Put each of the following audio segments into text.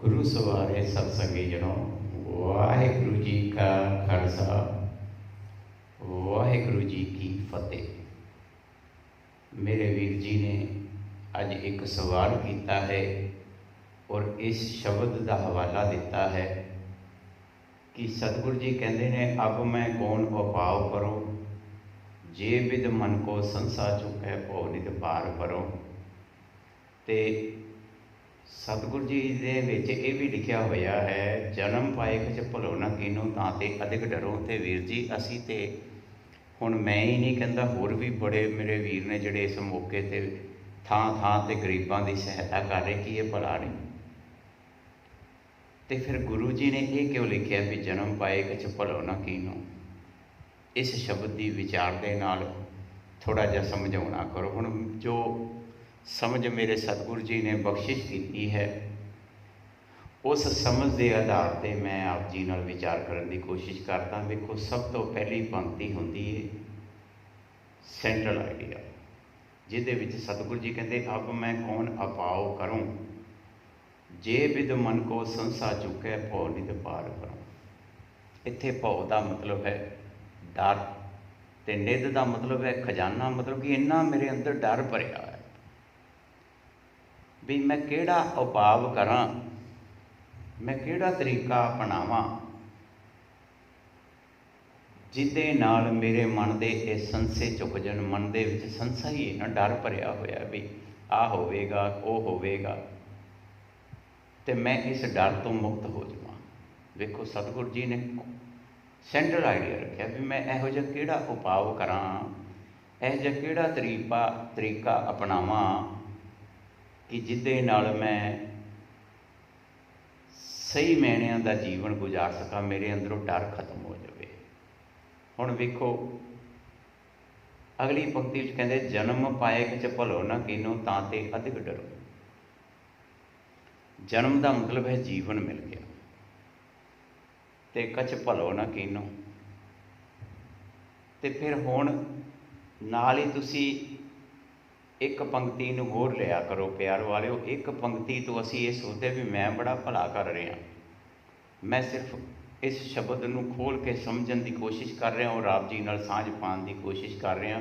गुरु सवारे सत्संगी जनों, वाहिगुरु जी का खालसा, वाहिगुरु जी की फतेह। मेरे वीर जी ने अज एक सवाल किया है और इस शब्द का हवाला दिता है कि सतगुरु जी कहते हैं, अब मैं कौन उपाव करो, जे विद मन को संसा चुकै भो नित पार करो। तो सतगुरु जी दे विच ये भी लिखा होया है, जन्म पाए कुछ भलो ना कीनो तां ते अधिक डरो। तो वीर जी असी तो हुण मैं ही नहीं कहता, होर भी बड़े मेरे वीर ने जिहड़े इस मौके ते थां थां ते गरीबां की सहायता कर रहे कि ये भला नहीं। तो फिर गुरु जी ने ये क्यों लिखा भी जन्म पाए कुछ भलो ना कीनो। इस शब्द की विचार के नाल थोड़ा जिहा समझाउणा करो। हुण जो समझ मेरे सतगुरु जी ने बख्शिश की है, उस समझ के आधार पर मैं आप जी नाल विचार करने की कोशिश करता। देखो, सब तो पहली पंक्ति होंदी है सेंट्रल आइडिया, जिहदे विच सतगुरु जी कहते, अब मैं कौन अपाव करूँ, जे विद मन को संसा चुकै भौ नित पार करूँ। इत्थे भौ का मतलब है डर, ते निध का मतलब है खजाना, मतलब कि इन्ना मेरे अंदर डर भरिया है भी मैं किहड़ा उपाव करा, मैं किहड़ा तरीका अपनावां जिहदे नाल मेरे मन के ये संसे चुक जाण। मन दे विच संसा ही इन्ना डर भरिया होया भी आ होवेगा वो होवेगा, ते मैं इस डर तो मुक्त हो जावां। देखो, सतगुरु जी ने सेंट्रल आइडिया रखा भी मैं इहो जिहा किहड़ा उपाव करा, इहो जिहा किहड़ा तरीका अपनावां कि जिहदे नाल मैं सही मैणिਆਂ ਦਾ जीवन गुजार सका, मेरे अंदरों डर खत्म हो जाए। हुण वेखो, अगली पंक्ति विच कहंदे, जन्म पाए किछ भलो ना कीनो तां ते अधिक डरो। जन्म का मतलब है जीवन मिल गया, ते कछ भलो ना कीनो। ते फिर हुण नाल ही तुसी एक पंक्ति नूं होर लिया करो प्यार वालिओ। एक पंक्ति तो असी ये सोचते भी मैं बड़ा भला कर रहा, मैं सिर्फ इस शब्द नूं खोल के समझण की कोशिश कर रहा और आप जी नाल सांझ पाउण की कोशिश कर रहा,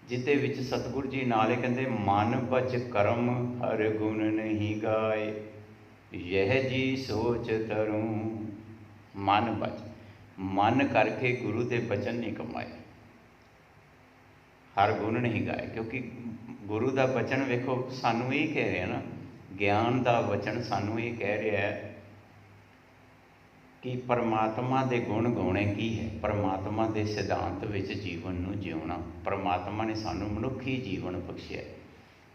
जिहदे विच सतगुरु जी नाल कहंदे, मन बच करम हर गुण नहीं गाए, यह जी सोच तरूं। मन बच, मन करके गुरु के बचन नहीं कमाए, हर गुण नहीं गाए। क्योंकि गुरु का बचन वेखो सानू ये कह रहा ना, ज्ञान का वचन सानू ये कह रहा है कि परमात्मा के गुण गाने की है, परमात्मा के सिद्धांत विच जीवन नूं जिउणा। परमात्मा ने सानू मनुखी जीवन बख्शिया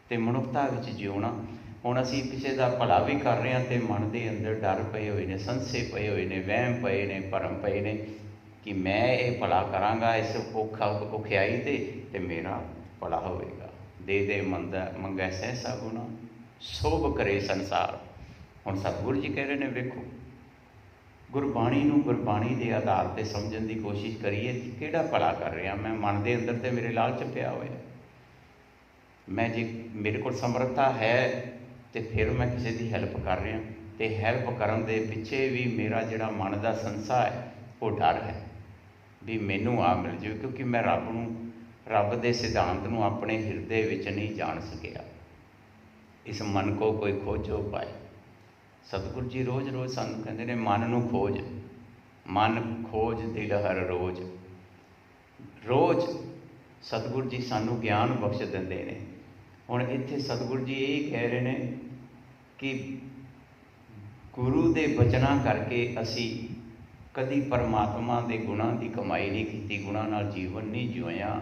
ते मनुखता विच जिउणा। हुण असीं किसी का भला भी कर रहे हैं तो मन के अंदर डर पे हुए ने, संशे पे हुए ने, वहम पे ने, भरम पे ने कि मैं ये भला कराँगा इस औखियाई ते मेरा भला होवेगा। दे दे मंगै सहसा गुना, सोभ करे संसार। हुण सतगुरु जी कह रहे हैं, वेखो गुरबाणी नूं गुरबाणी के आधार पर समझण की कोशिश करिए कि किहड़ा भला कर रहा मैं। मन के अंदर तो मेरे लालच पिया होया, मैं जे मेरे को समर्था है तो फिर मैं किसी की हैल्प कर रहा, तो हैल्प करन दे पिछे भी मेरा जिहड़ा मन का संसा है वो डर है भी मैनू आ मिल जाए। क्योंकि मैं रब के सिद्धांत नूं अपने हिरदे विच नहीं जान सकिया। इस मन को कोई खोजो पाए। सतगुरु जी रोज़ रोज़ सानू कहते हैं, मन नूं खोज, मन खोज दिल हर रोज़। रोज़ सतगुरु जी सानू ज्ञान बख्श देंदे ने। हुण इत्थे सतगुरु जी यही कह रहे हैं कि गुरु के बचना करके असी कदी परमात्मा के गुणों की कमाई नहीं की, गुणों नाल जीवन नहीं जिउया।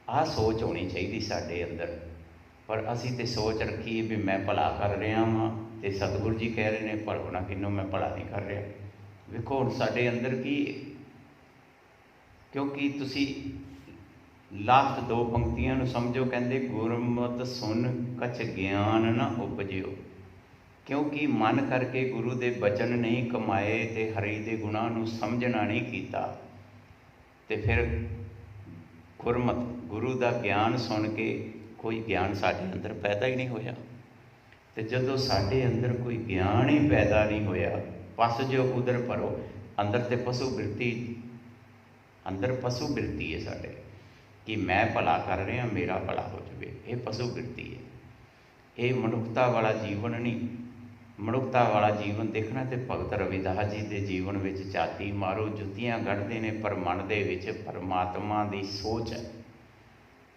आ सोच होनी चाहिए साडे अंदर, पर असी तो सोच रखी भी मैं भला कर रहा हाँ, तो सतगुरु जी कह रहे हैं भलो ना किनो मैं भला नहीं कर रहा। वेखो हुण साडे अंदर की, क्योंकि तुसी लास्ट दो पंक्तियां नूं समझो, कहंदे गुरमत सुन कछ ज्ञान न उपजियो। क्योंकि मन करके गुरु के बचन नहीं कमाए तो हरि के गुणों नूं समझना नहीं किया, तो फिर गुरमत गुरु का ज्ञान सुन के कोई ज्ञान साडे अंदर पैदा ही नहीं होया। ਤੇ ਜਦੋਂ ਸਾਡੇ ਅੰਦਰ ਕੋਈ ਗਿਆਨ ਹੀ ਪੈਦਾ ਨਹੀਂ ਹੋਇਆ, ਪਸ ਜੋ ਉਦਰ ਭਰੋ, ਅੰਦਰ ਤੇ ਪਸ਼ੂ ਬਿਰਤੀ, ਅੰਦਰ ਪਸ਼ੂ ਬਿਰਤੀ ਹੈ ਸਾਡੇ ਕਿ ਮੈਂ ਭਲਾ ਕਰ ਰਿਹਾ, ਮੇਰਾ ਭਲਾ ਹੋ ਜਾਵੇ। ਇਹ ਪਸ਼ੂ ਬਿਰਤੀ ਹੈ, ਇਹ ਮਨੁੱਖਤਾ ਵਾਲਾ ਜੀਵਨ ਨਹੀਂ। ਮਨੁੱਖਤਾ ਵਾਲਾ ਜੀਵਨ ਦੇਖਣਾ ਤੇ ਭਗਤ ਰਵਿਦਾਸ ਜੀ ਦੇ ਜੀਵਨ ਵਿੱਚ ਝਾਤੀ ਮਾਰੋ, ਜੁੱਤੀਆਂ ਕੱਢਦੇ ਨੇ, ਪਰ ਮਨ ਦੇ ਵਿੱਚ ਪਰਮਾਤਮਾ ਦੀ ਸੋਚ ਹੈ,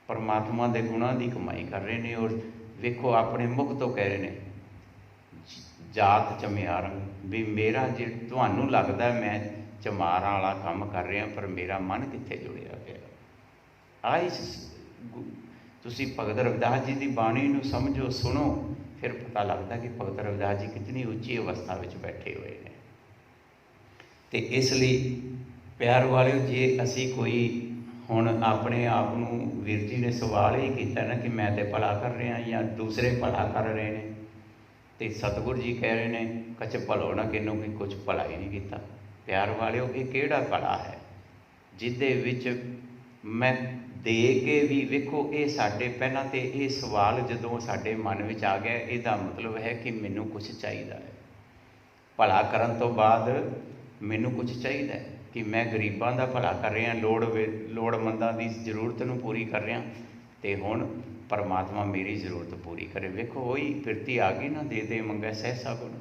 ਪਰਮਾਤਮਾ ਦੇ ਗੁਣਾਂ ਦੀ ਕਮਾਈ ਕਰ ਰਹੇ ਨੇ। ਔਰ ਵੇਖੋ ਆਪਣੇ ਮੁਖ ਤੋਂ ਕਹਿ ਰਹੇ ਨੇ ਜਾਤ ਚਮਿਆਰਾਂ, ਵੀ ਮੇਰਾ ਜੇ ਤੁਹਾਨੂੰ ਲੱਗਦਾ ਮੈਂ ਚਮਾਰਾਂ ਵਾਲਾ ਕੰਮ ਕਰ ਰਿਹਾ, ਪਰ ਮੇਰਾ ਮਨ ਕਿੱਥੇ ਜੁੜਿਆ ਪਿਆ। ਆਹ ਤੁਸੀਂ ਭਗਤ ਰਵਿਦਾਸ ਜੀ ਦੀ ਬਾਣੀ ਨੂੰ ਸਮਝੋ, ਸੁਣੋ, ਫਿਰ ਪਤਾ ਲੱਗਦਾ ਕਿ ਭਗਤ ਰਵਿਦਾਸ ਜੀ ਕਿਤਨੀ ਉੱਚੀ ਅਵਸਥਾ ਵਿੱਚ ਬੈਠੇ ਹੋਏ ਨੇ। ਅਤੇ ਇਸ ਲਈ ਪਿਆਰ ਵਾਲਿਓ, ਜੇ ਅਸੀਂ ਕੋਈ ਹੁਣ ਆਪਣੇ ਆਪ ਨੂੰ, ਵੀਰ ਜੀ ਨੇ ਸਵਾਲ ਹੀ ਕੀਤਾ ਨਾ ਕਿ ਮੈਂ ਤਾਂ ਭਲਾ ਕਰ ਰਿਹਾ ਜਾਂ ਦੂਸਰੇ ਭਲਾ ਕਰ ਰਹੇ ਨੇ, ਅਤੇ ਸਤਿਗੁਰੂ ਜੀ ਕਹਿ ਰਹੇ ਨੇ ਕਛ ਭਲੋ ਨਾ ਕਿਨੂੰ, ਕਿ ਕੁਛ ਭਲਾ ਹੀ ਨਹੀਂ ਕੀਤਾ। ਪਿਆਰ ਵਾਲਿਓ, ਇਹ ਕਿਹੜਾ ਭਲਾ ਹੈ ਜਿਹਦੇ ਵਿੱਚ ਮੈਂ ਦੇ ਕੇ ਵੀ, ਵੇਖੋ ਇਹ ਸਾਡੇ ਪਹਿਲਾਂ ਤਾਂ ਇਹ ਸਵਾਲ ਜਦੋਂ ਸਾਡੇ ਮਨ ਵਿੱਚ ਆ ਗਿਆ, ਇਹਦਾ ਮਤਲਬ ਹੈ ਕਿ ਮੈਨੂੰ ਕੁਛ ਚਾਹੀਦਾ ਹੈ। ਭਲਾ ਕਰਨ ਤੋਂ ਬਾਅਦ ਮੈਨੂੰ ਕੁਛ ਚਾਹੀਦਾ ਹੈ ਕਿ ਮੈਂ ਗਰੀਬਾਂ ਦਾ ਭਲਾ ਕਰ ਰਿਹਾ, ਲੋੜਵੰਦਾਂ ਦੀ ਜ਼ਰੂਰਤ ਨੂੰ ਪੂਰੀ ਕਰ ਰਿਹਾ, ਅਤੇ ਹੁਣ ਪਰਮਾਤਮਾ ਮੇਰੀ ਜ਼ਰੂਰਤ ਪੂਰੀ ਕਰੇ। ਵੇਖੋ ਉਹੀ ਫਿਰਤੀ ਆ ਗਈ ਨਾ, ਦੇ ਦੇ ਮੰਗੈ ਸਹਿਸਾ ਗੁਣ,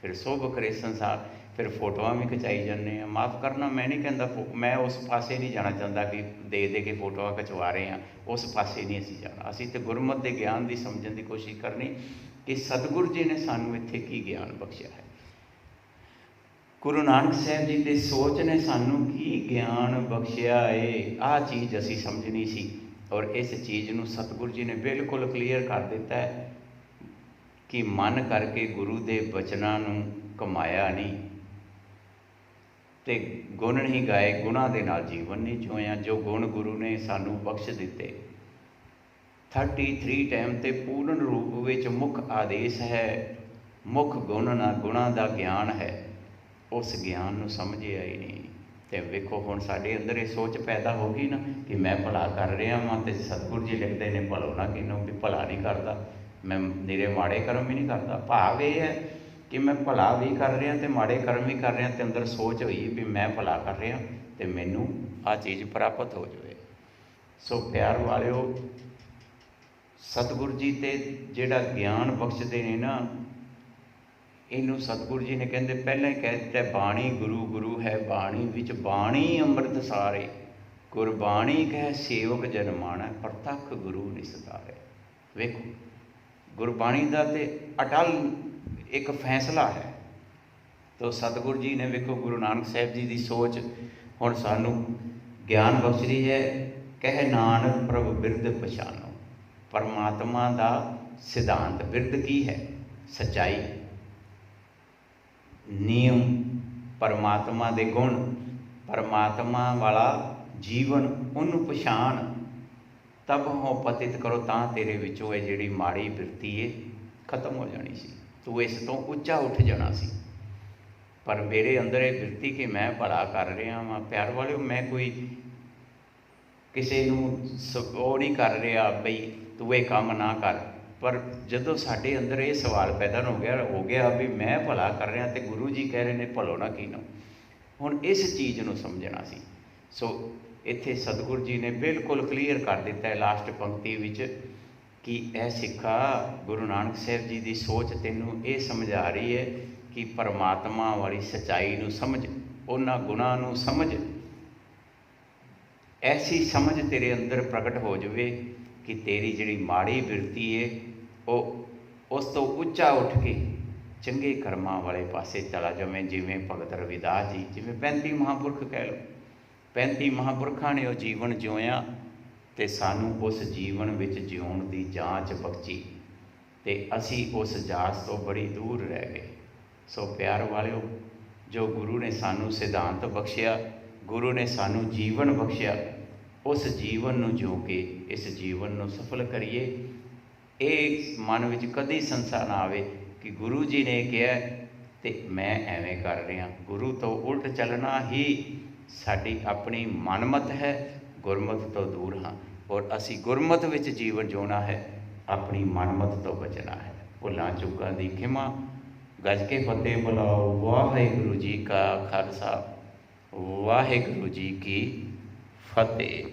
ਫਿਰ ਸੋਭ ਕਰੇ ਸੰਸਾਰ। ਫਿਰ ਫੋਟੋਆਂ ਵੀ ਖਿਚਾਈ ਜਾਂਦੇ ਹਾਂ। ਮਾਫ਼ ਕਰਨਾ, ਮੈਂ ਨਹੀਂ ਕਹਿੰਦਾ, ਮੈਂ ਉਸ ਪਾਸੇ ਨਹੀਂ ਜਾਣਾ ਚਾਹੁੰਦਾ ਕਿ ਦੇ ਦੇ ਕੇ ਫੋਟੋਆਂ ਖਿਚਵਾ ਰਹੇ ਹਾਂ, ਉਸ ਪਾਸੇ ਨਹੀਂ ਅਸੀਂ ਜਾਣਾ। ਅਸੀਂ ਤਾਂ ਗੁਰਮਤਿ ਦੇ ਗਿਆਨ ਦੀ ਸਮਝਣ ਦੀ ਕੋਸ਼ਿਸ਼ ਕਰਨੀ ਕਿ ਸਤਿਗੁਰੂ ਜੀ ਨੇ ਸਾਨੂੰ ਇੱਥੇ ਕੀ ਗਿਆਨ ਬਖਸ਼ਿਆ ਹੈ, ਗੁਰੂ ਨਾਨਕ ਸਾਹਿਬ ਜੀ ਦੀ ਸੋਚ ਨੇ ਸਾਨੂੰ ਕੀ ਗਿਆਨ ਬਖਸ਼ਿਆ ਏ। ਆਹ ਚੀਜ਼ ਅਸੀਂ ਸਮਝਣੀ ਸੀ, ਔਰ ਇਸ ਚੀਜ਼ ਨੂੰ ਸਤਿਗੁਰੂ ਜੀ ਨੇ ਬਿਲਕੁਲ ਕਲੀਅਰ ਕਰ ਦਿੱਤਾ ਹੈ ਕਿ ਮਨ ਕਰਕੇ ਗੁਰੂ ਦੇ ਬਚਨਾਂ ਨੂੰ ਕਮਾਇਆ ਨਹੀਂ, ਅਤੇ ਗੁਣ ਨਹੀਂ ਗਾਏ, ਗੁਣਾਂ ਦੇ ਨਾਲ ਜੀਵਨ ਨਹੀਂ ਜਿਉਇਆ। ਜੋ ਗੁਣ ਗੁਰੂ ਨੇ ਸਾਨੂੰ ਬਖਸ਼ ਦਿੱਤੇ 33 ਟਾਈਮ ਤੇ ਪੂਰਨ ਰੂਪ ਵਿੱਚ ਮੁੱਖ ਆਦੇਸ਼ ਹੈ, ਮੁੱਖ ਗੁਣ ਨਾ ਗੁਣਾਂ ਦਾ ਗਿਆਨ ਹੈ, ਉਸ ਗਿਆਨ ਨੂੰ ਸਮਝਿਆ ਹੀ ਨਹੀਂ। ਅਤੇ ਵੇਖੋ ਹੁਣ ਸਾਡੇ ਅੰਦਰ ਇਹ ਸੋਚ ਪੈਦਾ ਹੋ ਗਈ ਨਾ ਕਿ ਮੈਂ ਭਲਾ ਕਰ ਰਿਹਾ ਵਾਂ, ਅਤੇ ਸਤਿਗੁਰੂ ਜੀ ਲਿਖਦੇ ਨੇ ਭਲੋ ਨਾ ਕਿਨੂੰ, ਵੀ ਭਲਾ ਨਹੀਂ ਕਰਦਾ, ਮੈਂ ਨਿਰੇ ਮਾੜੇ ਕਰਮ ਵੀ ਨਹੀਂ ਕਰਦਾ। ਭਾਵ ਇਹ ਹੈ ਕਿ ਮੈਂ ਭਲਾ ਵੀ ਕਰ ਰਿਹਾ ਅਤੇ ਮਾੜੇ ਕਰਮ ਵੀ ਕਰ ਰਿਹਾ, ਅਤੇ ਅੰਦਰ ਸੋਚ ਹੋਈ ਵੀ ਮੈਂ ਭਲਾ ਕਰ ਰਿਹਾ ਅਤੇ ਮੈਨੂੰ ਆਹ ਚੀਜ਼ ਪ੍ਰਾਪਤ ਹੋ ਜਾਵੇ। ਸੋ ਪਿਆਰ ਵਾਲਿਓ, ਸਤਿਗੁਰੂ ਜੀ ਤੇ ਜਿਹੜਾ ਗਿਆਨ ਬਖਸ਼ਦੇ ਨੇ ਨਾ, ਇਹਨੂੰ ਸਤਿਗੁਰੂ ਜੀ ਨੇ ਕਹਿੰਦੇ ਪਹਿਲਾਂ ਹੀ ਕਹਿ ਦਿੱਤਾ, ਬਾਣੀ ਗੁਰੂ ਗੁਰੂ ਹੈ ਬਾਣੀ, ਵਿੱਚ ਬਾਣੀ ਅੰਮ੍ਰਿਤ ਸਾਰੇ, ਗੁਰਬਾਣੀ ਕਹਿ ਸੇਵਕ ਜਨ ਮਾਣੈ, ਪ੍ਰਤੱਖ ਗੁਰੂ ਨਿਸਤਾਰੇ। ਵੇਖੋ ਗੁਰਬਾਣੀ ਦਾ ਤੇ ਅਟਲ ਇੱਕ ਫੈਸਲਾ ਹੈ। ਤੋ ਸਤਿਗੁਰੂ ਜੀ ਨੇ ਵੇਖੋ ਗੁਰੂ ਨਾਨਕ ਸਾਹਿਬ ਜੀ ਦੀ ਸੋਚ ਹੁਣ ਸਾਨੂੰ ਗਿਆਨ ਬਖਸ਼ ਰਹੀ ਹੈ। ਕਹਿ ਨਾਨਕ ਪ੍ਰਭ ਬਿਰਦ ਪਛਾਨੋ, ਪਰਮਾਤਮਾ ਦਾ ਸਿਧਾਂਤ। ਬਿਰਦ ਕੀ ਹੈ? ਸੱਚਾਈ, ਨਿਯਮ, ਪਰਮਾਤਮਾ ਦੇ ਗੁਣ, ਪਰਮਾਤਮਾ ਵਾਲਾ ਜੀਵਨ, ਉਹਨੂੰ ਪਛਾਣ। ਤਬ ਹੋ ਪਤਿਤ ਕਰੋ, ਤਾਂ ਤੇਰੇ ਵਿੱਚੋਂ ਇਹ ਜਿਹੜੀ ਮਾੜੀ ਬਿਰਤੀ ਹੈ ਖਤਮ ਹੋ ਜਾਣੀ ਸੀ, ਤੂੰ ਇਸ ਤੋਂ ਉੱਚਾ ਉੱਠ ਜਾਣਾ ਸੀ। ਪਰ ਮੇਰੇ ਅੰਦਰ ਇਹ ਬਿਰਤੀ ਕਿ ਮੈਂ ਭਲਾ ਕਰ ਰਿਹਾ ਵਾਂ। ਪਿਆਰ ਵਾਲਿਓ, ਮੈਂ ਕੋਈ ਕਿਸੇ ਨੂੰ ਉਹ ਨਹੀਂ ਕਰ ਰਿਹਾ ਬਈ ਤੂੰ ਇਹ ਕੰਮ ਨਾ ਕਰ, ਪਰ ਜਦੋਂ ਸਾਡੇ ਅੰਦਰ ਇਹ ਸਵਾਲ ਪੈਦਾ ਹੋ ਗਿਆ ਵੀ ਮੈਂ ਭਲਾ ਕਰ ਰਿਹਾ ਅਤੇ ਗੁਰੂ ਜੀ ਕਹਿ ਰਹੇ ਨੇ ਭਲੋ ਨਾ ਕੀਨੋ, ਹੁਣ ਇਸ ਚੀਜ਼ ਨੂੰ ਸਮਝਣਾ ਸੀ। ਸੋ ਇੱਥੇ ਸਤਿਗੁਰੂ ਜੀ ਨੇ ਬਿਲਕੁਲ ਕਲੀਅਰ ਕਰ ਦਿੱਤਾ ਹੈ ਲਾਸਟ ਪੰਕਤੀ ਵਿੱਚ ਕਿ ਇਹ ਸਿੱਖਾ, ਗੁਰੂ ਨਾਨਕ ਸਾਹਿਬ ਜੀ ਦੀ ਸੋਚ ਤੈਨੂੰ ਇਹ ਸਮਝਾ ਰਹੀ ਹੈ ਕਿ ਪਰਮਾਤਮਾ ਵਾਲੀ ਸੱਚਾਈ ਨੂੰ ਸਮਝ, ਉਹਨਾਂ ਗੁਣਾਂ ਨੂੰ ਸਮਝ। ਐਸੀ ਸਮਝ ਤੇਰੇ ਅੰਦਰ ਪ੍ਰਗਟ ਹੋ ਜਾਵੇ ਕਿ ਤੇਰੀ ਜਿਹੜੀ ਮਾੜੀ ਬਿਰਤੀ ਹੈ ਉਹ ਉਸ ਤੋਂ ਉੱਚਾ ਉੱਠ ਕੇ ਚੰਗੇ ਕਰਮਾਂ ਵਾਲੇ ਪਾਸੇ ਚਲਾ ਜਾਵੇਂ। ਜਿਵੇਂ ਭਗਤ ਰਵਿਦਾਸ ਜੀ, ਜਿਵੇਂ 35 ਮਹਾਂਪੁਰਖ ਕਹਿ ਲਓ, 35 ਮਹਾਂਪੁਰਖਾਂ ਨੇ ਉਹ ਜੀਵਨ ਜਿਉਇਆ ਅਤੇ ਸਾਨੂੰ ਉਸ ਜੀਵਨ ਵਿੱਚ ਜਿਉਣ ਦੀ ਜਾਂਚ ਬਖਸ਼ੀ, ਅਤੇ ਅਸੀਂ ਉਸ ਜਾਂਚ ਤੋਂ ਬੜੀ ਦੂਰ ਰਹਿ ਗਏ। ਸੋ ਪਿਆਰ ਵਾਲਿਓ, ਜੋ ਗੁਰੂ ਨੇ ਸਾਨੂੰ ਸਿਧਾਂਤ ਬਖਸ਼ਿਆ, ਗੁਰੂ ਨੇ ਸਾਨੂੰ ਜੀਵਨ ਬਖਸ਼ਿਆ, ਉਸ ਜੀਵਨ ਨੂੰ ਜਿਉ ਕੇ ਇਸ ਜੀਵਨ ਨੂੰ ਸਫਲ ਕਰੀਏ। ਇਹ ਮਨ ਵਿੱਚ ਕਦੀ ਸੰਸਾ ਨਾ ਆਵੇ ਕਿ ਗੁਰੂ ਜੀ ਨੇ ਕਿਹਾ ਅਤੇ ਮੈਂ ਐਵੇਂ ਕਰ ਰਿਹਾ। ਗੁਰੂ ਤੋਂ ਉਲਟ ਚੱਲਣਾ ਹੀ ਸਾਡੀ ਆਪਣੀ ਮਨਮਤ ਹੈ, ਗੁਰਮਤਿ ਤੋਂ ਦੂਰ ਹਾਂ, ਔਰ ਅਸੀਂ ਗੁਰਮਤਿ ਵਿੱਚ ਜੀਵਨ ਜਿਉਣਾ ਹੈ, ਆਪਣੀ ਮਨਮਤ ਤੋਂ ਬਚਣਾ ਹੈ। ਭੁੱਲਾਂ ਚੁੱਕਾਂ ਦੀ ਖਿਮਾ। ਗੱਜ ਕੇ ਫਤਿਹ ਬੁਲਾਓ। ਵਾਹਿਗੁਰੂ ਜੀ ਕਾ ਖਾਲਸਾ, ਵਾਹਿਗੁਰੂ ਜੀ ਕੀ ਫਤਿਹ।